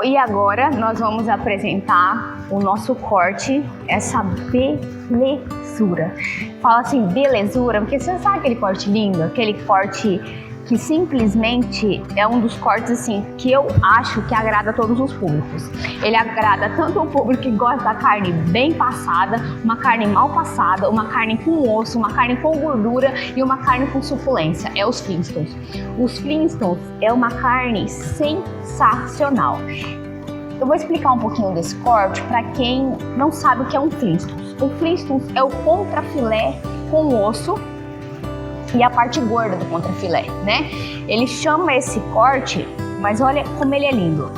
E agora nós vamos apresentar o nosso corte, essa belezura. Fala assim, belezura, porque você sabe aquele corte lindo, aquele corte que simplesmente é um dos cortes assim que eu acho que agrada a todos os públicos. Ele agrada tanto o público que gosta da carne bem passada, uma carne mal passada, uma carne com osso, uma carne com gordura e uma carne com suculência. É os Flintstones. Os Flintstones é uma carne sensacional. Eu vou explicar um pouquinho desse corte para quem não sabe o que é um Flintstones. O Flintstones é o contrafilé com osso e a parte gorda do contrafilé, né? Ele chama esse corte, mas olha como ele é lindo.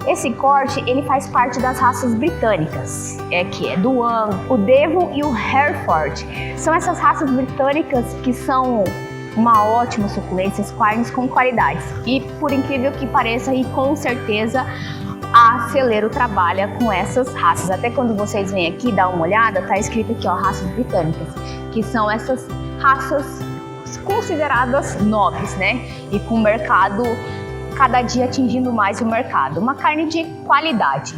Esse corte, ele faz parte das raças britânicas, que é do Angus, o Devon e o Hereford. São essas raças britânicas que são uma ótima suculência, carnes com qualidades. E por incrível que pareça, e com certeza, a Celeiro trabalha com essas raças. Até quando vocês vêm aqui dar uma olhada, tá escrito aqui, ó, raças britânicas, que são essas raças consideradas nobres, né? E com o mercado cada dia atingindo mais o mercado. Uma carne de qualidade.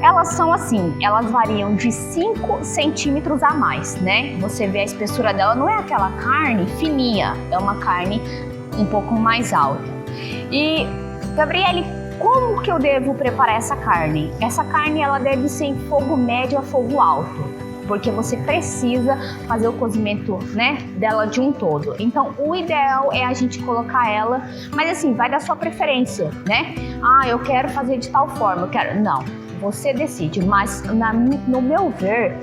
Elas são assim, elas variam de 5 centímetros a mais, né? Você vê a espessura dela, não é aquela carne fininha, é uma carne um pouco mais alta. E, Gabriele, como que eu devo preparar essa carne? Essa carne, ela deve ser em fogo médio a fogo alto, porque você precisa fazer o cozimento, né, dela de um todo. Então, o ideal é a gente colocar ela, mas assim, vai da sua preferência, né? Ah, eu quero fazer de tal forma, eu quero... Não, você decide, mas no meu ver,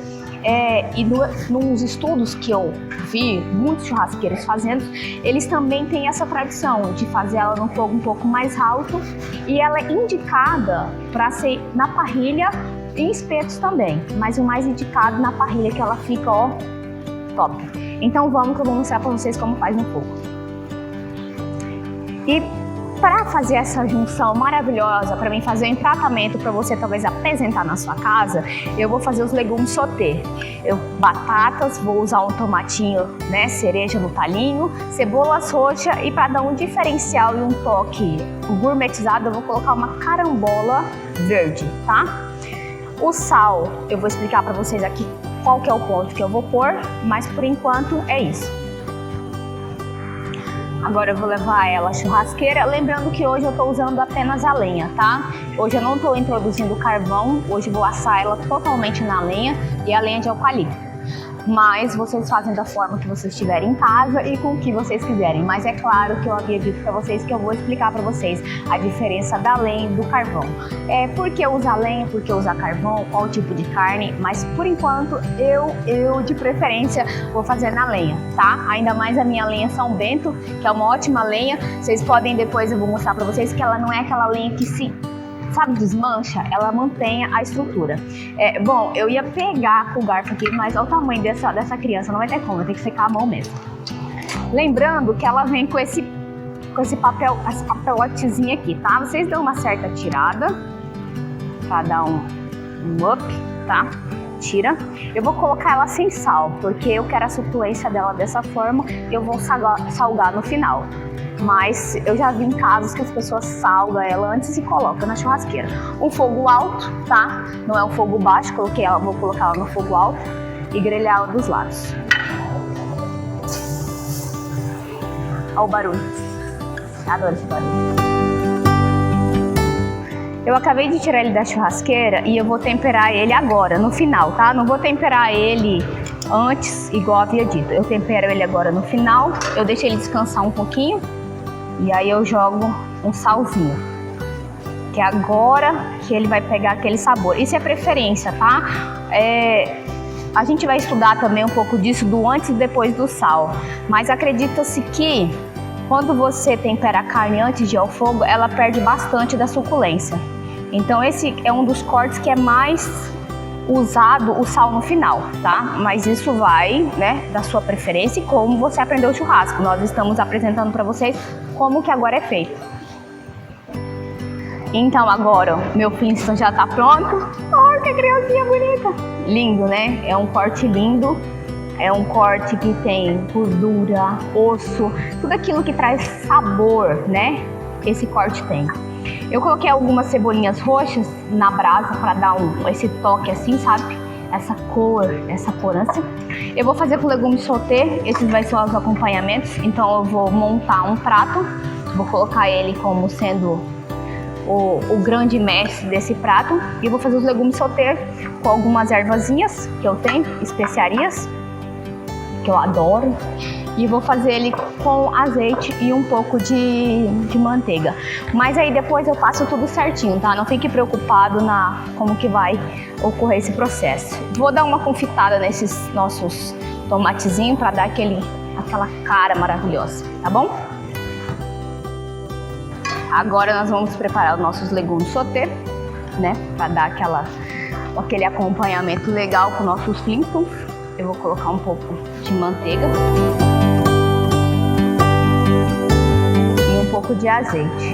e nos estudos que eu vi, muitos churrasqueiros fazendo, eles também têm essa tradição de fazer ela num fogo um pouco mais alto, e ela é indicada para ser na parrilha, em espetos também, mas o mais indicado na parrilha, que ela fica, ó, top. Então vamos que eu vou mostrar para vocês como faz no fogo. E para fazer essa junção maravilhosa, para mim fazer um tratamento para você talvez apresentar na sua casa, eu vou fazer os legumes sauté. Batatas, vou usar um tomatinho, né, cereja no talinho, cebolas roxas, e para dar um diferencial e um toque gourmetizado, eu vou colocar uma carambola verde, tá? O sal, eu vou explicar para vocês aqui qual que é o ponto que eu vou pôr, mas por enquanto é isso. Agora eu vou levar ela à churrasqueira, lembrando que hoje eu estou usando apenas a lenha, tá? Hoje eu não estou introduzindo carvão, hoje eu vou assar ela totalmente na lenha, e a lenha de eucalipto. Mas vocês fazem da forma que vocês tiverem em casa e com o que vocês quiserem. Mas é claro que eu havia dito para vocês que eu vou explicar para vocês a diferença da lenha e do carvão. Por que usar lenha, por que usar carvão, qual tipo de carne, mas por enquanto eu de preferência vou fazer na lenha, tá? Ainda mais a minha lenha São Bento, que é uma ótima lenha. Vocês podem depois, eu vou mostrar para vocês que ela não é aquela lenha que se... sabe, desmancha, ela mantém a estrutura. Bom, eu ia pegar com o garfo aqui, mas olha o tamanho dessa criança, não vai ter como, tem que secar a mão mesmo. Lembrando que ela vem com esse papelotezinho aqui, tá? Vocês dão uma certa tirada, pra dar um up, tá? Tira. Eu vou colocar ela sem sal, porque eu quero a suculência dela dessa forma, e eu vou salgar no final. Mas eu já vi em casos que as pessoas salgam ela antes e colocam na churrasqueira. Um fogo alto, tá? Não é um fogo baixo, vou colocar ela no fogo alto e grelhar ela dos lados. Olha o barulho. Adoro esse barulho. Eu acabei de tirar ele da churrasqueira e eu vou temperar ele agora, no final, tá? Não vou temperar ele antes, igual havia dito. Eu tempero ele agora no final, eu deixo ele descansar um pouquinho. E aí eu jogo um salzinho, que é agora que ele vai pegar aquele sabor. Isso é preferência, tá? A gente vai estudar também um pouco disso do antes e depois do sal. Mas acredita-se que quando você tempera a carne antes de ir ao fogo, ela perde bastante da suculência. Então esse é um dos cortes que é mais usado o sal no final, tá? Mas isso vai, né, da sua preferência e como você aprendeu o churrasco. Nós estamos apresentando para vocês como que agora é feito. Então agora o meu Flintstone já tá pronto. Olha que criancinha bonita! Lindo, né? É um corte lindo. É um corte que tem gordura, osso, tudo aquilo que traz sabor, né? Esse corte tem. Eu coloquei algumas cebolinhas roxas na brasa para dar esse toque assim, sabe? Essa cor, essa corância. Eu vou fazer com legumes sauté, esses vai ser os acompanhamentos. Então eu vou montar um prato, vou colocar ele como sendo o grande mestre desse prato. E vou fazer os legumes sauté com algumas ervazinhas que eu tenho, especiarias, que eu adoro. E vou fazer ele com azeite e um pouco de manteiga. Mas aí depois eu faço tudo certinho, tá? Não fique preocupado como que vai ocorrer esse processo. Vou dar uma confitada nesses nossos tomatezinhos para dar aquela cara maravilhosa, tá bom? Agora nós vamos preparar os nossos legumes sauté, né? Para dar aquele acompanhamento legal com nossos Flintstones. Eu vou colocar um pouco de manteiga e um pouco de azeite.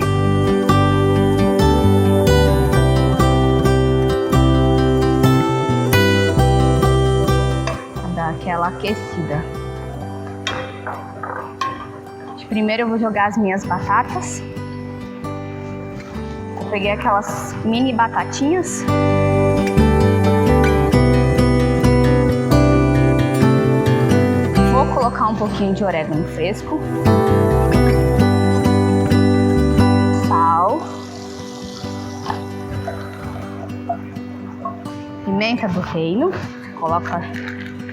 Para dar aquela aquecida. Primeiro eu vou jogar as minhas batatas. Eu peguei aquelas mini batatinhas. Vou colocar um pouquinho de orégano fresco, sal, pimenta do reino, coloca,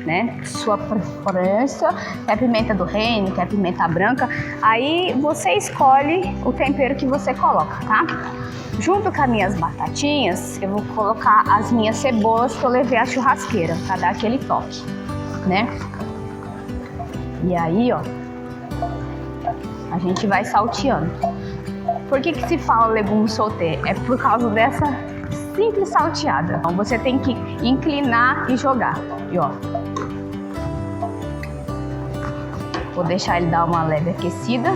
né, sua preferência, quer pimenta do reino, quer pimenta branca, aí você escolhe o tempero que você coloca, tá? Junto com as minhas batatinhas, eu vou colocar as minhas cebolas que eu levei à churrasqueira, para dar aquele toque, né? E aí, ó, a gente vai salteando. Por que se fala legume sauté? É por causa dessa simples salteada. Então você tem que inclinar e jogar. E ó, vou deixar ele dar uma leve aquecida.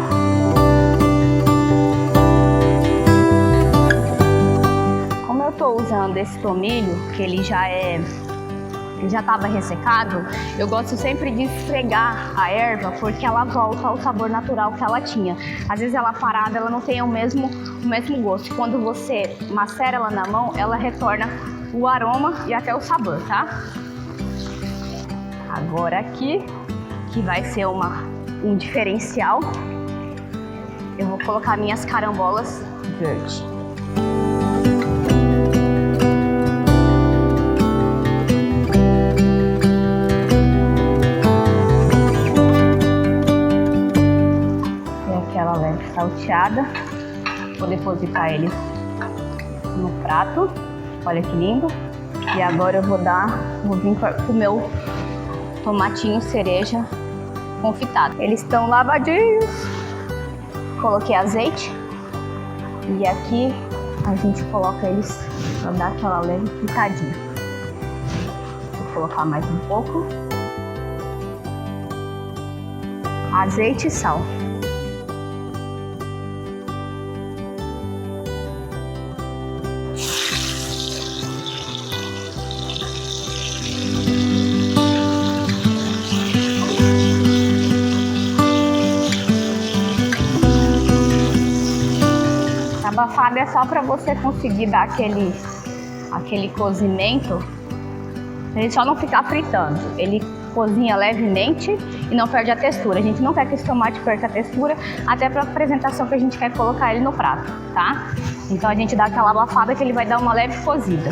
Como eu tô usando esse tomilho, que ele já estava ressecado, eu gosto sempre de esfregar a erva porque ela volta ao sabor natural que ela tinha. Às vezes ela parada, ela não tem o mesmo gosto. Quando você macera ela na mão, ela retorna o aroma e até o sabor, tá? Agora aqui, que vai ser um diferencial, eu vou colocar minhas carambolas verdes. Salteada, vou depositar ele no prato, olha que lindo. E agora eu vou vir com o meu tomatinho cereja confitado. Eles estão lavadinhos, coloquei azeite e aqui a gente coloca eles para dar aquela leve picadinha. Vou colocar mais um pouco, azeite e sal. Abafado é só para você conseguir dar aquele cozimento, ele só não ficar fritando. Ele cozinha levemente e não perde a textura. A gente não quer que esse tomate perca a textura, até para a apresentação que a gente quer colocar ele no prato, tá? Então a gente dá aquela abafada que ele vai dar uma leve cozida.